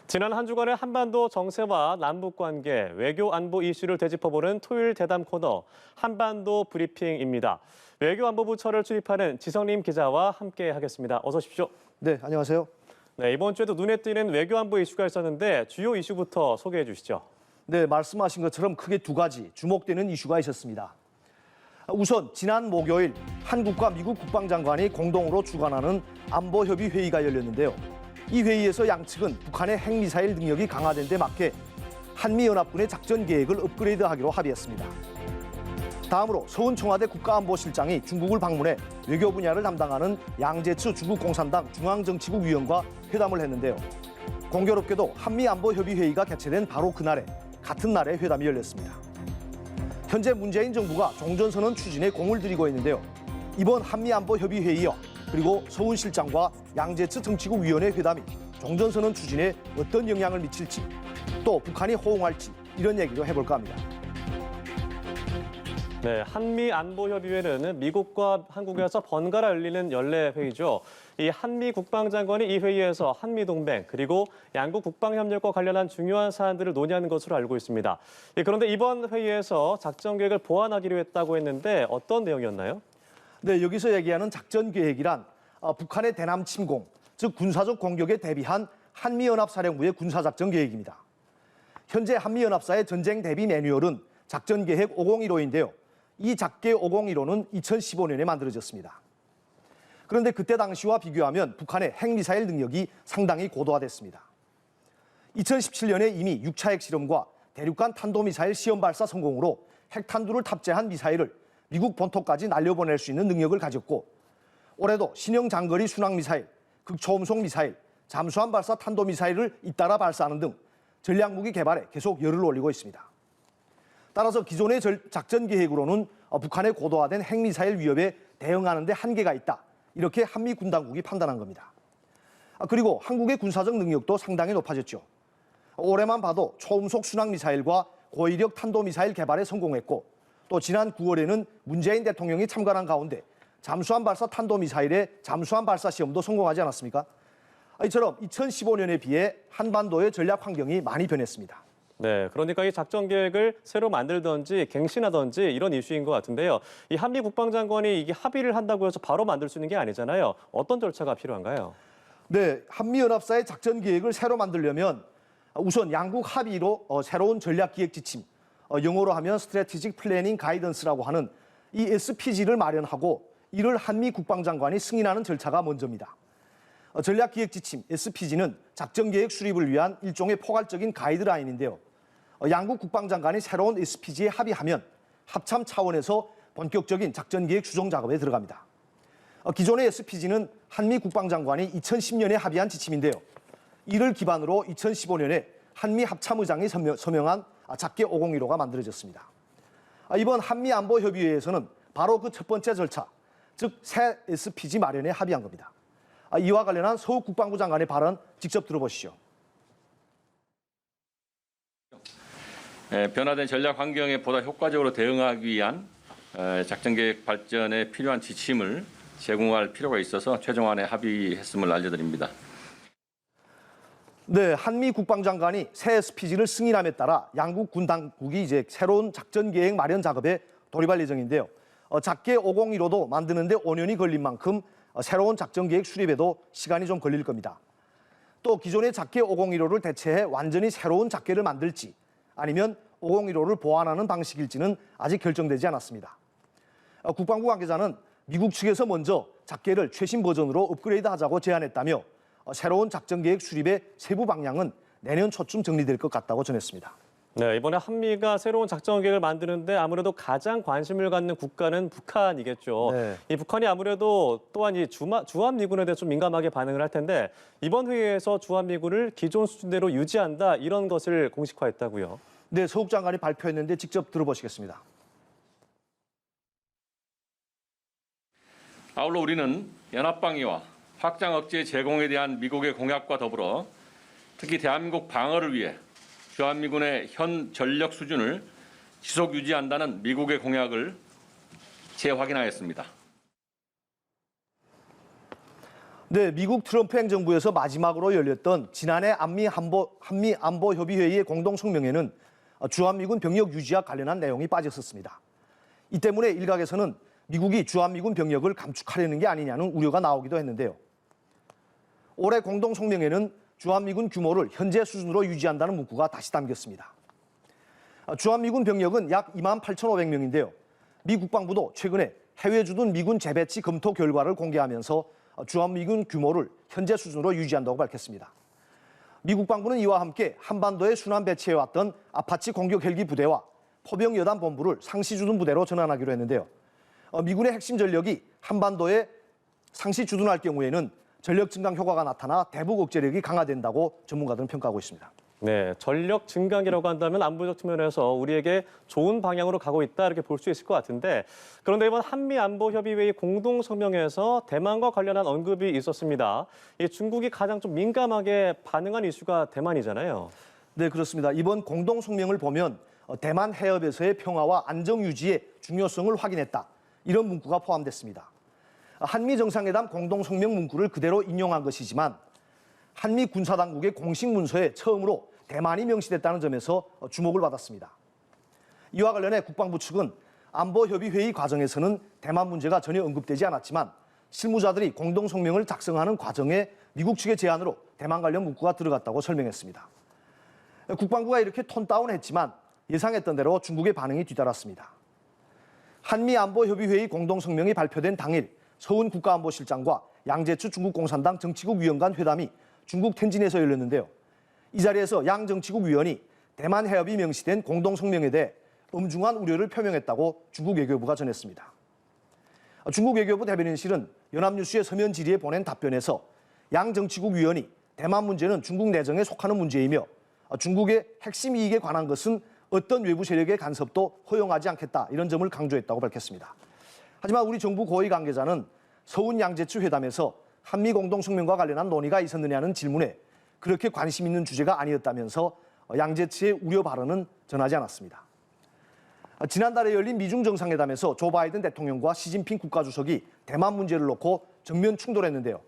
지난 한 주간의 한반도 정세와 남북 관계, 외교 안보 이슈를 되짚어보는 토요일 대담 코너 한반도 브리핑입니다. 외교안보부처를 출입하는 지성림 기자와 함께하겠습니다. 어서 오십시오. 네, 안녕하세요. 네, 이번 주에도 눈에 띄는 외교안보 이슈가 있었는데 주요 이슈부터 소개해 주시죠. 네, 말씀하신 것처럼 크게 두 가지 주목되는 이슈가 있었습니다. 우선 지난 목요일 한국과 미국 국방장관이 공동으로 주관하는 안보협의 회의가 열렸는데요. 이 회의에서 양측은 북한의 핵미사일 능력이 강화된 데 맞게 한미연합군의 작전 계획을 업그레이드하기로 합의했습니다. 다음으로 서훈 청와대 국가안보실장이 중국을 방문해 외교 분야를 담당하는 양재츠 중국 공산당 중앙정치국 위원과 회담을 했는데요. 공교롭게도 한미안보협의회의가 개최된 바로 그날에 같은 날에 회담이 열렸습니다. 현재 문재인 정부가 종전선언 추진에 공을 들이고 있는데요. 이번 한미안보협의회의와 그리고 서훈 실장과 양재츠 정치국 위원회 회담이 종전선언 추진에 어떤 영향을 미칠지 또 북한이 호응할지 이런 얘기도 해볼까 합니다. 네, 한미안보협의회는 미국과 한국에서 번갈아 열리는 연례 회의죠. 이 한미 국방장관이 이 회의에서 한미동맹 그리고 양국 국방협력과 관련한 중요한 사안들을 논의하는 것으로 알고 있습니다. 그런데 이번 회의에서 작전 계획을 보완하기로 했다고 했는데 어떤 내용이었나요? 네, 여기서 얘기하는 작전 계획이란 북한의 대남 침공, 즉 군사적 공격에 대비한 한미연합사령부의 군사작전 계획입니다. 현재 한미연합사의 전쟁 대비 매뉴얼은 작전 계획 501호인데요. 이 작계 501호는 2015년에 만들어졌습니다. 그런데 그때 당시와 비교하면 북한의 핵미사일 능력이 상당히 고도화됐습니다. 2017년에 이미 6차 핵실험과 대륙간 탄도미사일 시험 발사 성공으로 핵탄두를 탑재한 미사일을 미국 본토까지 날려보낼 수 있는 능력을 가졌고 올해도 신형 장거리 순항미사일, 극초음속 미사일, 잠수함 발사 탄도미사일을 잇따라 발사하는 등 전략무기 개발에 계속 열을 올리고 있습니다. 따라서 기존의 작전 계획으로는 북한의 고도화된 핵미사일 위협에 대응하는 데 한계가 있다. 이렇게 한미 군 당국이 판단한 겁니다. 그리고 한국의 군사적 능력도 상당히 높아졌죠. 올해만 봐도 초음속 순항미사일과 고위력 탄도미사일 개발에 성공했고 또 지난 9월에는 문재인 대통령이 참관한 가운데 잠수함 발사 탄도미사일의 잠수함 발사 시험도 성공하지 않았습니까? 이처럼 2015년에 비해 한반도의 전략 환경이 많이 변했습니다. 네, 그러니까 이 작전 계획을 새로 만들든지 갱신하든지 이런 이슈인 것 같은데요. 이 한미 국방장관이 이게 합의를 한다고 해서 바로 만들 수 있는 게 아니잖아요. 어떤 절차가 필요한가요? 네, 한미연합사의 작전 계획을 새로 만들려면 우선 양국 합의로 새로운 전략기획 지침, 영어로 하면 Strategic Planning Guidance라고 하는 이 SPG를 마련하고 이를 한미 국방장관이 승인하는 절차가 먼저입니다. 전략기획 지침 SPG는 작전계획 수립을 위한 일종의 포괄적인 가이드라인인데요. 양국 국방장관이 새로운 SPG에 합의하면 합참 차원에서 본격적인 작전계획 수정 작업에 들어갑니다. 기존의 SPG는 한미 국방장관이 2010년에 합의한 지침인데요. 이를 기반으로 2015년에 한미 합참의장이 서명한 작계 501호가 만들어졌습니다. 이번 한미안보협의회에서는 바로 그 첫 번째 절차, 즉 새 SPG 마련에 합의한 겁니다. 이와 관련한 서욱 국방부 장관의 발언 직접 들어보시죠. 변화된 전략 환경에 보다 효과적으로 대응하기 위한 작전계획 발전에 필요한 지침을 제공할 필요가 있어서 최종안에 합의했음을 알려드립니다. 네, 한미 국방장관이 새 SPG를 승인함에 따라 양국 군 당국이 이제 새로운 작전계획 마련 작업에 돌입할 예정인데요. 작계 501호도 만드는데 5년이 걸린 만큼 새로운 작전계획 수립에도 시간이 좀 걸릴 겁니다. 또 기존의 작계 501호를 대체해 완전히 새로운 작계를 만들지 아니면 501호를 보완하는 방식일지는 아직 결정되지 않았습니다. 국방부 관계자는 미국 측에서 먼저 작계를 최신 버전으로 업그레이드하자고 제안했다며 새로운 작전계획 수립의 세부 방향은 내년 초쯤 정리될 것 같다고 전했습니다. 네, 이번에 한미가 새로운 작전 계획을 만드는데 아무래도 가장 관심을 갖는 국가는 북한이겠죠. 네. 이 북한이 아무래도 또한 이 주한미군에 대해 좀 민감하게 반응을 할 텐데 이번 회의에서 주한미군을 기존 수준대로 유지한다 이런 것을 공식화했다고요. 네, 서욱 장관이 발표했는데 직접 들어보시겠습니다. 아울러 우리는 연합방위와 확장 억제 제공에 대한 미국의 공약과 더불어 특히 대한민국 방어를 위해 주한미군의 현 전력 수준을 지속 유지한다는 미국의 공약을 재확인하였습니다. 네, 미국 트럼프 행정부에서 마지막으로 열렸던 지난해 한미 안보 협의 회의의 공동 성명에는 주한미군 병력 유지와 관련한 내용이 빠졌었습니다. 이 때문에 일각에서는 미국이 주한미군 병력을 감축하려는 게 아니냐는 우려가 나오기도 했는데요. 올해 공동 성명에는 주한미군 규모를 현재 수준으로 유지한다는 문구가 다시 담겼습니다. 주한미군 병력은 약 28,500명인데요. 미 국방부도 최근에 해외 주둔 미군 재배치 검토 결과를 공개하면서 주한미군 규모를 현재 수준으로 유지한다고 밝혔습니다. 미 국방부는 이와 함께 한반도에 순환 배치해왔던 아파치 공격 헬기 부대와 포병 여단 본부를 상시 주둔 부대로 전환하기로 했는데요. 미군의 핵심 전력이 한반도에 상시 주둔할 경우에는 전력 증강 효과가 나타나 대북 억제력이 강화된다고 전문가들은 평가하고 있습니다. 네, 전력 증강이라고 한다면 안보적 측면에서 우리에게 좋은 방향으로 가고 있다 이렇게 볼 수 있을 것 같은데, 그런데 이번 한미안보협의회의 공동성명에서 대만과 관련한 언급이 있었습니다. 이 중국이 가장 좀 민감하게 반응한 이슈가 대만이잖아요. 네, 그렇습니다. 이번 공동성명을 보면 대만 해협에서의 평화와 안정 유지의 중요성을 확인했다, 이런 문구가 포함됐습니다. 한미 정상회담 공동성명 문구를 그대로 인용한 것이지만 한미 군사당국의 공식 문서에 처음으로 대만이 명시됐다는 점에서 주목을 받았습니다. 이와 관련해 국방부 측은 안보협의회의 과정에서는 대만 문제가 전혀 언급되지 않았지만 실무자들이 공동성명을 작성하는 과정에 미국 측의 제안으로 대만 관련 문구가 들어갔다고 설명했습니다. 국방부가 이렇게 톤 다운했지만 예상했던 대로 중국의 반응이 뒤따랐습니다. 한미안보협의회의 공동성명이 발표된 당일 서훈 국가안보실장과 양재추 중국 공산당 정치국 위원 간 회담이 중국 텐진에서 열렸는데요. 이 자리에서 양 정치국 위원이 대만 해협이 명시된 공동성명에 대해 엄중한 우려를 표명했다고 중국 외교부가 전했습니다. 중국 외교부 대변인실은 연합뉴스의 서면 질의에 보낸 답변에서 양 정치국 위원이 대만 문제는 중국 내정에 속하는 문제이며 중국의 핵심 이익에 관한 것은 어떤 외부 세력의 간섭도 허용하지 않겠다, 이런 점을 강조했다고 밝혔습니다. 하지만 우리 정부 고위 관계자는 서훈 양재추 회담에서 한미 공동성명과 관련한 논의가 있었느냐는 질문에 그렇게 관심 있는 주제가 아니었다면서 양재추의 우려 발언은 전하지 않았습니다. 지난달에 열린 미중 정상회담에서 조 바이든 대통령과 시진핑 국가주석이 대만 문제를 놓고 정면 충돌했는데요.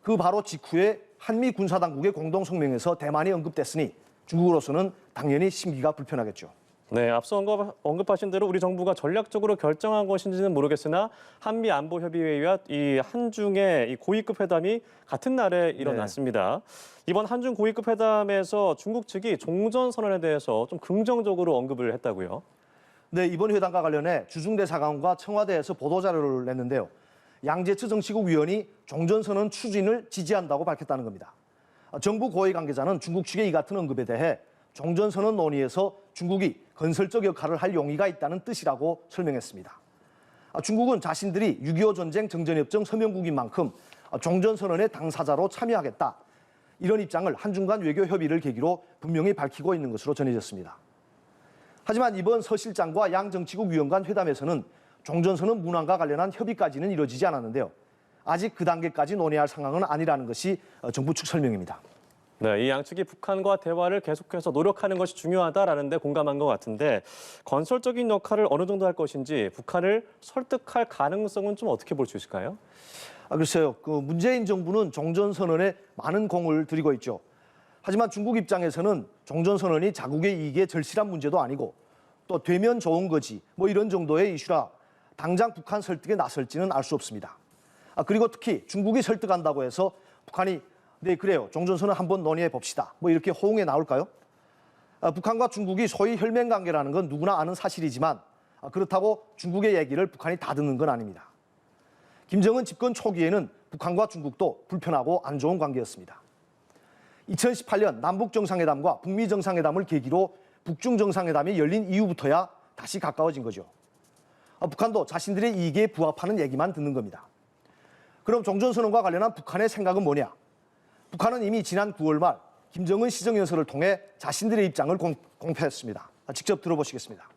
그 바로 직후에 한미 군사당국의 공동성명에서 대만이 언급됐으니 중국으로서는 당연히 심기가 불편하겠죠. 네, 앞서 언급하신 대로 우리 정부가 전략적으로 결정한 것인지는 모르겠으나 한미 안보협의회와 이 한중의 이 고위급 회담이 같은 날에 일어났습니다. 이번 한중 고위급 회담에서 중국 측이 종전 선언에 대해서 좀 긍정적으로 언급을 했다고요. 네, 이번 회담과 관련해 주중대사관과 청와대에서 보도자료를 냈는데요. 양재추 정치국 위원이 종전선언 추진을 지지한다고 밝혔다는 겁니다. 정부 고위 관계자는 중국 측의 이 같은 언급에 대해 종전선언 논의에서 중국이 건설적 역할을 할 용의가 있다는 뜻이라고 설명했습니다. 중국은 자신들이 6.25 전쟁 정전협정 서명국인 만큼 종전선언의 당사자로 참여하겠다, 이런 입장을 한중 간 외교 협의를 계기로 분명히 밝히고 있는 것으로 전해졌습니다. 하지만 이번 서 실장과 양 정치국 위원 간 회담에서는 종전선언 문항과 관련한 협의까지는 이루어지지 않았는데요. 아직 그 단계까지 논의할 상황은 아니라는 것이 정부 측 설명입니다. 네, 이 양측이 북한과 대화를 계속해서 노력하는 것이 중요하다라는 데 공감한 것 같은데, 건설적인 역할을 어느 정도 할 것인지 북한을 설득할 가능성은 좀 어떻게 볼 수 있을까요? 글쎄요. 문재인 정부는 종전선언에 많은 공을 들이고 있죠. 하지만 중국 입장에서는 종전선언이 자국의 이익에 절실한 문제도 아니고 또 되면 좋은 거지, 이런 정도의 이슈라 당장 북한 설득에 나설지는 알 수 없습니다. 그리고 특히 중국이 설득한다고 해서 북한이 네, 그래요, 종전선언 한번 논의해 봅시다, 이렇게 호응에 나올까요? 북한과 중국이 소위 혈맹 관계라는 건 누구나 아는 사실이지만 그렇다고 중국의 얘기를 북한이 다 듣는 건 아닙니다. 김정은 집권 초기에는 북한과 중국도 불편하고 안 좋은 관계였습니다. 2018년 남북 정상회담과 북미 정상회담을 계기로 북중 정상회담이 열린 이후부터야 다시 가까워진 거죠. 북한도 자신들의 이익에 부합하는 얘기만 듣는 겁니다. 그럼 종전선언과 관련한 북한의 생각은 뭐냐? 북한은 이미 지난 9월 말 김정은 시정연설을 통해 자신들의 입장을 공표했습니다. 직접 들어보시겠습니다.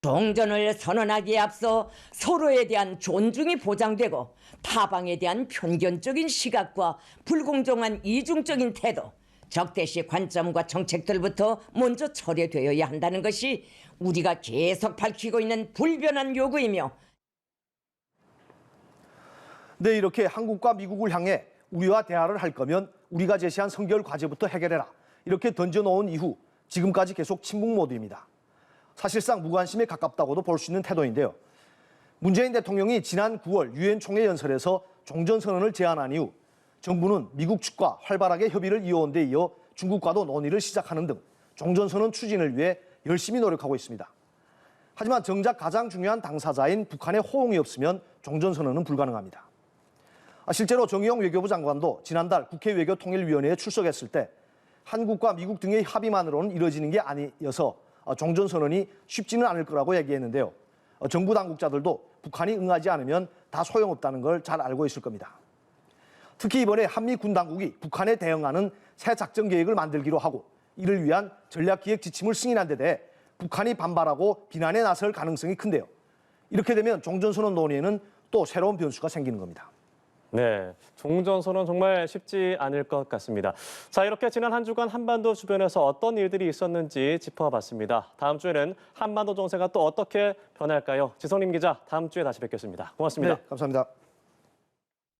종전을 선언하기에 앞서 서로에 대한 존중이 보장되고 타방에 대한 편견적인 시각과 불공정한 이중적인 태도, 적대시 관점과 정책들부터 먼저 철회되어야 한다는 것이 우리가 계속 밝히고 있는 불변한 요구이며, 네, 이렇게 한국과 미국을 향해 우리와 대화를 할 거면 우리가 제시한 선결 과제부터 해결해라. 이렇게 던져놓은 이후 지금까지 계속 침묵 모드입니다. 사실상 무관심에 가깝다고도 볼 수 있는 태도인데요. 문재인 대통령이 지난 9월 유엔 총회 연설에서 종전선언을 제안한 이후 정부는 미국 측과 활발하게 협의를 이어온 데 이어 중국과도 논의를 시작하는 등 종전선언 추진을 위해 열심히 노력하고 있습니다. 하지만 정작 가장 중요한 당사자인 북한의 호응이 없으면 종전선언은 불가능합니다. 실제로 정의용 외교부 장관도 지난달 국회 외교통일위원회에 출석했을 때 한국과 미국 등의 합의만으로는 이뤄지는 게 아니어서 종전선언이 쉽지는 않을 거라고 얘기했는데요. 정부 당국자들도 북한이 응하지 않으면 다 소용없다는 걸 잘 알고 있을 겁니다. 특히 이번에 한미 군 당국이 북한에 대응하는 새 작전 계획을 만들기로 하고 이를 위한 전략기획 지침을 승인한 데 대해 북한이 반발하고 비난에 나설 가능성이 큰데요. 이렇게 되면 종전선언 논의에는 또 새로운 변수가 생기는 겁니다. 네, 종전선언 정말 쉽지 않을 것 같습니다. 자, 이렇게 지난 한 주간 한반도 주변에서 어떤 일들이 있었는지 짚어봤습니다. 다음 주에는 한반도 정세가 또 어떻게 변할까요? 지성림 기자, 다음 주에 다시 뵙겠습니다. 고맙습니다. 네, 감사합니다.